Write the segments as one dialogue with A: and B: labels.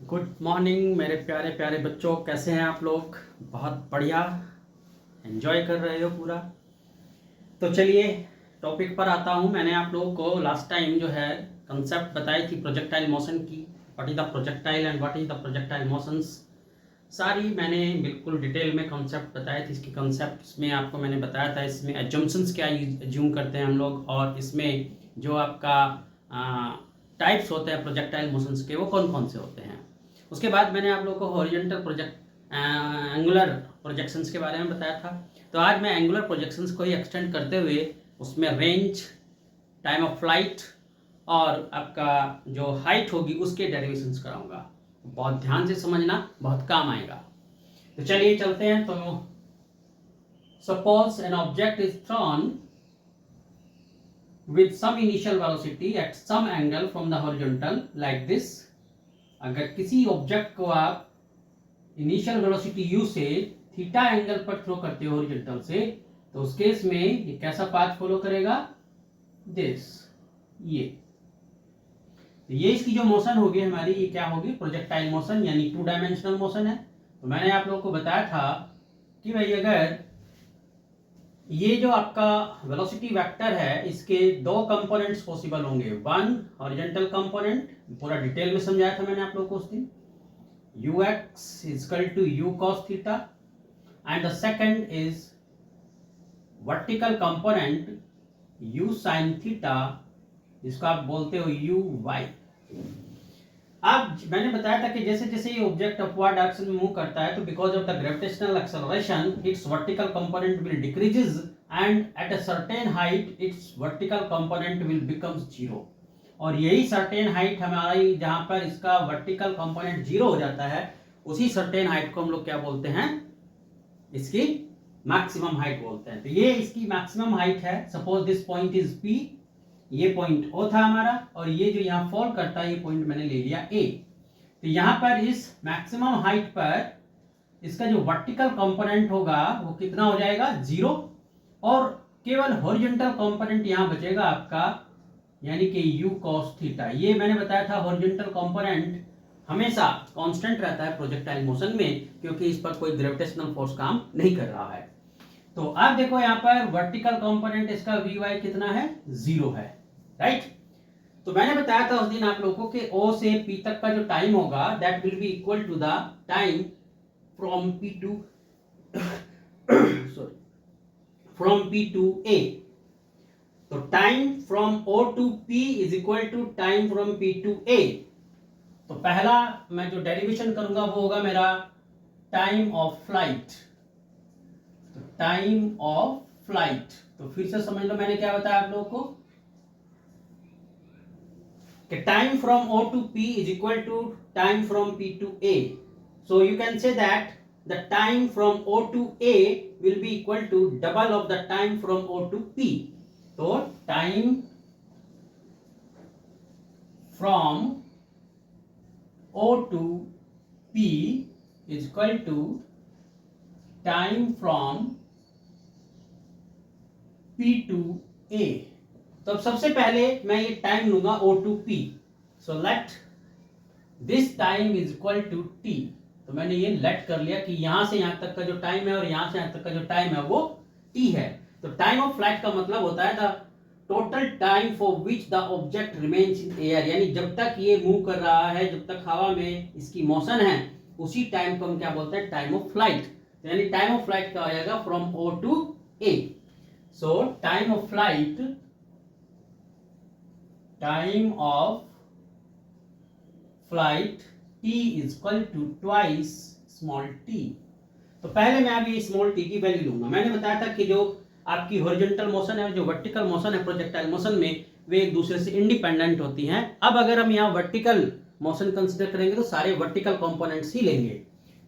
A: Good morning मेरे प्यारे प्यारे बच्चों, कैसे हैं आप लोग? बहुत बढ़िया, एंजॉय कर रहे हो पूरा। तो चलिए टॉपिक पर आता हूं। मैंने आप लोगों को लास्ट टाइम जो है कंसेप्ट बताई थी प्रोजेक्टाइल मोशन की। What is the projectile and what is the projectile motions, सारी मैंने बिल्कुल डिटेल में कंसेप्ट बताए थे। इसके कंसेप्ट में आपको मैंने बताया था इसमें एजम्पशंस क्या एज्यूम करते हैं हम लोग, और इसमें जो आपका टाइप्स होते हैं प्रोजेक्टाइल मोशंस के वो कौन कौन से होते हैं। उसके बाद मैंने आप लोगों को हॉरिजॉन्टल एंगुलर प्रोजेक्शंस के बारे में बताया था। तो आज मैं एंगुलर प्रोजेक्शंस को ही एक्सटेंड करते हुए उसमें रेंज, टाइम ऑफ फ्लाइट और आपका जो हाइट होगी उसके डेरिवेशंस कराऊंगा। बहुत ध्यान से समझना, बहुत काम आएगा। तो चलिए चलते हैं। तो suppose an object is throne with some initial velocity at some angle from the horizontal like this। अगर किसी ऑब्जेक्ट को आप इनिशियल वेलोसिटी u से थीटा एंगल पर थ्रो करते हो हॉरिजॉन्टल से, तो उस केस में ये कैसा पाथ फॉलो करेगा? दिस, ये इसकी जो मोशन होगी हमारी, ये क्या होगी? प्रोजेक्टाइल मोशन, यानी 2 डायमेंशनल मोशन है। तो मैंने आप लोगों को बताया था कि भाई अगर ये जो आपका वेलोसिटी वेक्टर है इसके दो कंपोनेंट्स पॉसिबल होंगे। वन हॉरिजॉन्टल कंपोनेंट, पूरा डिटेल में समझाया था मैंने आप लोगों को उस दिन, ux is equal to u cos theta, and the second is vertical component u sin theta, जिसको आप बोलते हो uy। अब मैंने बताया था कि जैसे जैसे ये ऑब्जेक्ट अपवर्ड डायरेक्शन में मूव करता है तो because of the gravitational acceleration it's vertical component will decreases and at a certain height it's vertical component will becomes zero. और यही सर्टेन हाइट हमारी, जहां पर इसका वर्टिकल कंपोनेंट जीरो हो जाता है, उसी सर्टेन हाइट को हम लोग क्या बोलते हैं? इसकी मैक्सिमम हाइट बोलते हैं। तो ये इसकी मैक्सिमम हाइट है। Suppose this point is P, ये पॉइंट O था हमारा, और ये जो यहाँ फॉल करता है ये पॉइंट मैंने ले लिया A। तो यहाँ पर इस मैक्सिमम हाइट पर इसका जो वर्टिकल कंपोनेंट होगा वो कितना हो जाएगा? जीरो, और केवल हॉरिजॉन्टल कंपोनेंट यहाँ बचेगा आपका, यानी कि u cos थीटा। ये मैंने बताया था हॉरिजॉन्टल कंपोनेंट हमेशा कांस्टेंट रहता है प्रोजेक्टाइल मोशन में, क्योंकि इस पर कोई ग्रेविटेशनल फोर्स काम नहीं कर रहा है। तो अब देखो यहाँ पर वर्टिकल कंपोनेंट इसका Vy कितना है? जीरो है, राइट। तो मैंने बताया था उस दिन आप लोगों को कि O से P तक का जो टाइम होगा that will be equal to the time from P to sorry from P to A। तो time from O to P is equal to time from P to A। तो पहला मैं जो डेरिवेशन करूंगा वो होगा मेरा time of flight. Time of flight, तो फिर से समझ लो मैंने क्या बताया आप लोगों को कि time from O to P is equal to time from P to A. So you can say that the time from O to A will be equal to double of the time from O to P. So time from O to P is equal to time from P to A. तो अब सबसे पहले मैं ये time लूंगा O to P। So let this time is equal to T। तो मैंने ये लेट कर लिया कि यहां से यहां तक का जो टाइम है और यहां से यहां तक का जो टाइम है वो T है। तो टाइम ऑफ फ्लाइट का मतलब होता है the total time for which the object remains in air, यानी जब तक ये मूव कर रहा है, जब तक हवा में इसकी मोशन है, उसी टाइम को हम क्या बोलते हैं? Time of flight. यानी टाइम ऑफ फ्लाइट का आ जाएगा from O to A। So time of flight, time of flight t is equal to twice small t। तो पहले मैं अभी स्मॉल t की वैल्यू लूंगा। मैंने बताया था कि जो आपकी हॉरिजॉन्टल मोशन है, जो वर्टिकल मोशन है प्रोजेक्टाइल मोशन में, वे एक दूसरे से इंडिपेंडेंट होती हैं। अब अगर हम यहाँ वर्टिकल मोशन कंसीडर करेंगे तो सारे वर्टिकल कंपोनेंट्स ही लेंगे।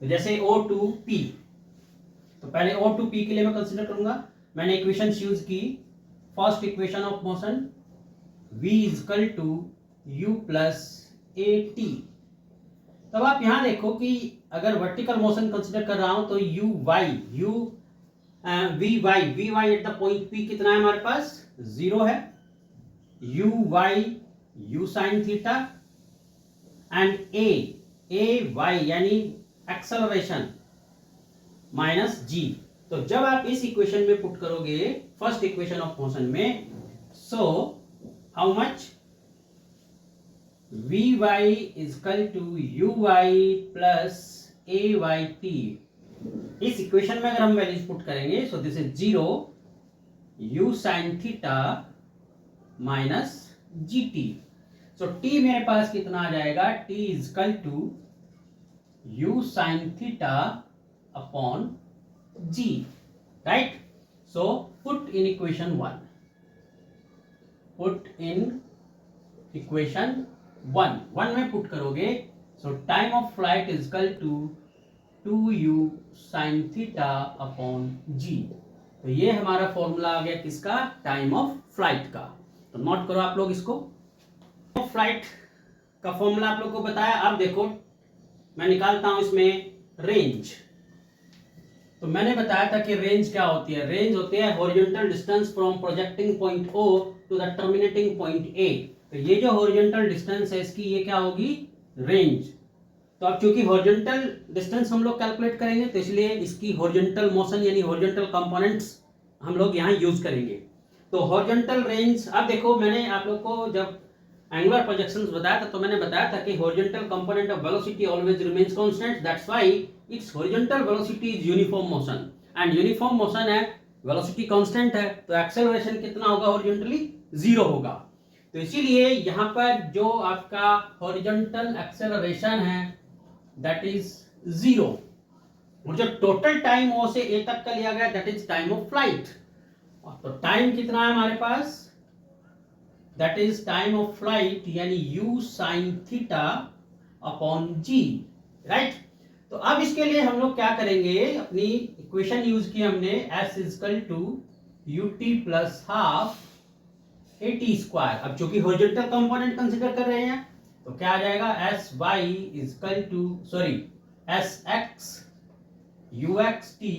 A: तो जैसे O टू P, तो पहले O टू P के लिए मैं कंसीडर करूंगा। मैंने इक्वेशन यूज की, first equation of motion v is equal to u plus at। तब आप यहां देखो कि अगर वर्टिकल मोशन कंसीडर कर रहा हूं तो vy at the point P कितना है हमारे पास? जीरो है। u sin थीटा एंड a ए वाई यानी एक्सेलरेशन माइनस जी। तो जब आप इस इक्वेशन में पुट करोगे फर्स्ट इक्वेशन ऑफ मोशन में, so how much v y is equal to u y plus a y t. इस इक्वेशन में अगर हम वैल्यूज पुट करेंगे, so this is 0 u sine theta minus g t. So t मेरे पास कितना आ जाएगा, t is equal to u sine theta upon g, right. So put in equation 1, put in equation 1 में पुट करोगे, so time of flight is equal to 2u sine theta upon g. तो ये हमारा फॉर्मूला आ गया किसका, टाइम ऑफ फ्लाइट का। तो नोट करो आप लोग इसको। फ्लाइट का फॉर्मूला आप लोग को बताया। अब देखो मैं निकालता हूं इसमें रेंज। तो मैंने बताया था कि रेंज क्या होती है। रेंज होती है horizontal distance from projecting point O to the terminating point A। तो ये जो हॉरिजॉन्टल डिस्टेंस है इसकी ये क्या होगी, रेंज। तो अब चूंकि हॉरिजॉन्टल डिस्टेंस हम लोग कैलकुलेट करेंगे तो इसलिए इसकी हॉरिजॉन्टल मोशन यानी हॉरिजॉन्टल कंपोनेंट्स हम लोग यहाँ यूज करेंगे। तो हॉरिजॉन्टल रेंज, अब देखो मैंने आप लोग को जब एंगुलर प्रोजेक्शंस बताया था तो मैंने बताया था कि horizontal component of velocity always remains constant, that's why it's horizontal velocity is uniform motion. And uniform motion है, वेलोसिटी कांस्टेंट है, तो एक्सेलरेशन कितना होगा, हॉरिजॉन्टली 0 होगा। तो इसीलिए यहाँ पर जो आपका हॉरिजॉन्टल एक्सेलरेशन है दैट इज 0, और जो टोटल टाइम O से A तक का लिया गया that is time of flight. तो टाइम कितना है हमारे पास, that is time of flight यानी u sine theta upon g, right. तो अब इसके लिए हम लोग क्या करेंगे, अपनी इक्वेशन यूज की हमने, s is equal to u t plus half a t square. अब चूंकि हॉरिजॉन्टल कंपोनेंट कंसीडर कर रहे हैं तो क्या आ जाएगा, s y is equal to sorry s x u x t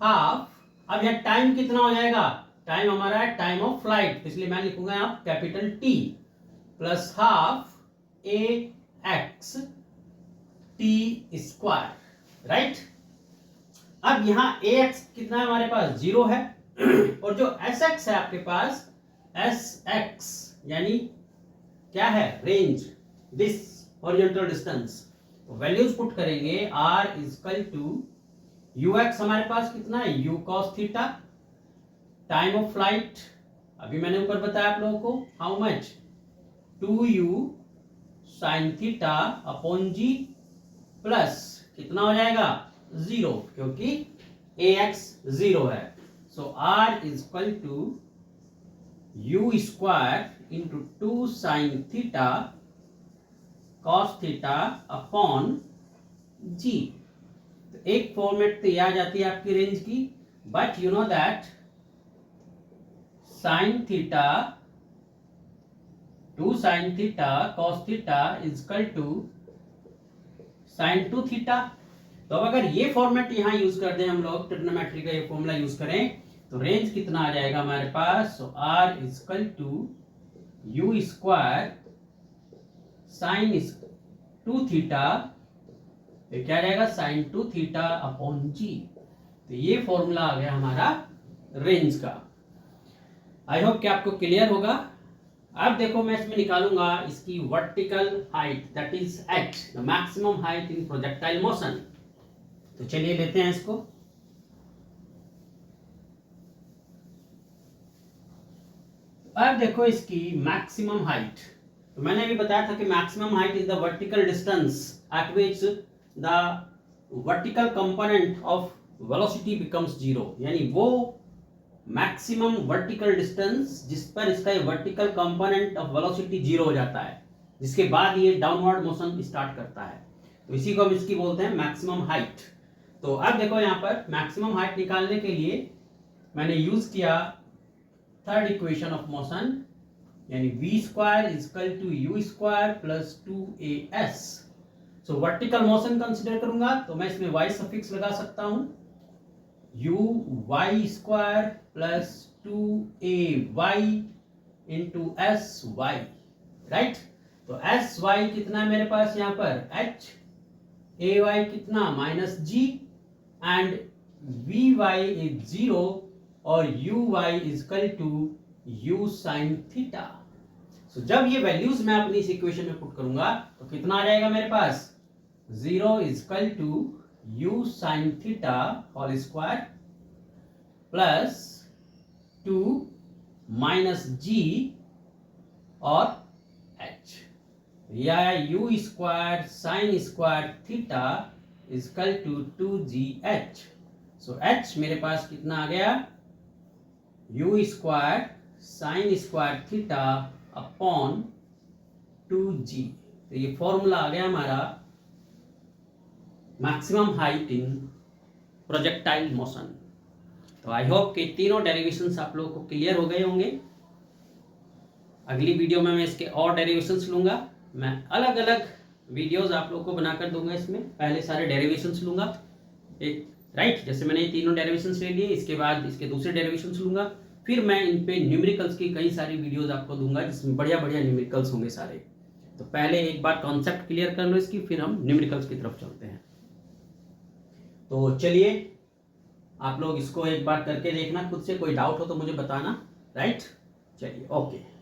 A: half. अब यह टाइम कितना हो जाएगा, टाइम हमारा है टाइम ऑफ फ्लाइट, इसलिए मैं लिखूंगा आप कैपिटल टी प्लस हाफ ए एक्स टी स्क्वायर, राइट। अब यहां ए एक्स कितना है हमारे पास, 0 है और जो एस एक्स है आपके पास, एस एक्स यानी क्या है, रेंज, दिस हॉरिजॉन्टल डिस्टेंस। तो वैल्यूज पुट करेंगे, r is equal to u x हमारे पास कितना है, u cos theta, time of flight अभी मैंने ऊपर बताया आप लोगों को, how much 2u sine theta upon g plus कितना हो जाएगा 0, क्योंकि ax 0 है। So r is equal to u square into 2 sine theta cos theta upon g. तो एक फॉर्मेट तो ये आ जाती है आपकी रेंज की, but you know that sine theta 2 sine theta cos theta is equal to sine 2 theta. तो अब अगर ये फॉर्मेट यहां यूज कर दें हम लोग, ट्रिग्नोमेट्री का ये फॉर्मूला यूज करें, तो रेंज कितना आ जाएगा हमारे पास, सो r is equal to u square sine 2 theta, ये क्या रहेगा साइन 2 थीटा अपॉन जी। तो ये फॉर्मूला आ गया हमारा रेंज का। आई होप कि आपको क्लियर होगा। अब देखो मैं इसमें निकालूंगा इसकी vertical height that is h, the maximum height in projectile motion. तो चलिए लेते हैं इसको। अब देखो इसकी मैक्सिमम हाइट, तो मैंने भी बताया था कि maximum height is the vertical distance eight which the vertical component of velocity becomes 0, यानी वो मैक्सिमम वर्टिकल डिस्टेंस जिस पर इसका वर्टिकल कंपोनेंट ऑफ वेलोसिटी 0 हो जाता है, जिसके बाद ये डाउनवर्ड मोशन स्टार्ट करता है। तो इसी को हम इसकी बोलते हैं मैक्सिमम हाइट। तो अब देखो यहाँ पर मैक्सिमम हाइट निकालने के लिए मैंने यूज किया थर्ड इक्वेशन ऑफ मोशन, यानी v square is equal to u square plus 2as। So vertical motion consider करूंगा तो मैं इसमें y सफिक्स लगा सकता हूं, u y square plus 2ay into s y, right. तो एस वाई कितना है मेरे पास यहाँ पर एच, ए वाई कितना minus g, and v y is 0 और u y is equal to u sine theta. So जब ये वैल्यूज मैं अपनी इस इक्वेशन में पुट करूंगा तो कितना आ जाएगा मेरे पास 0 is equal to u sine theta whole square plus 2 minus g और एच, या u square sine square theta is equal to 2gh। So h मेरे पास कितना आ गया u square sine square theta upon 2g। तो ये फॉर्मूला आ गया हमारा maximum height in projectile motion. तो आई होप कि तीनों डेरिवेशंस आप लोगों को क्लियर हो गए होंगे। अगली वीडियो में मैं इसके और डेरिवेशंस लूंगा। मैं अलग अलग वीडियोस आप लोगों को बनाकर दूंगा। इसमें पहले सारे डेरिवेशंस लूंगा एक राइट, जैसे मैंने ये तीनों डेरिवेशंस ले लिए, इसके बाद इसके दूसरे डेरिवेशंस लूंगा, फिर मैं इन पे न्यूमेरिकल्स की कई सारी वीडियोस आपको दूंगा जिसमें बढ़िया बढ़िया न्यूमेरिकल्स होंगे सारे। तो पहले एक बार कॉन्सेप्ट क्लियर कर लो इसकी, फिर हम न्यूमेरिकल्स की तरफ चलते हैं। तो चलिए आप लोग इसको एक बार करके देखना खुद से, कोई डाउट हो तो मुझे बताना। राइट, चलिए ओके।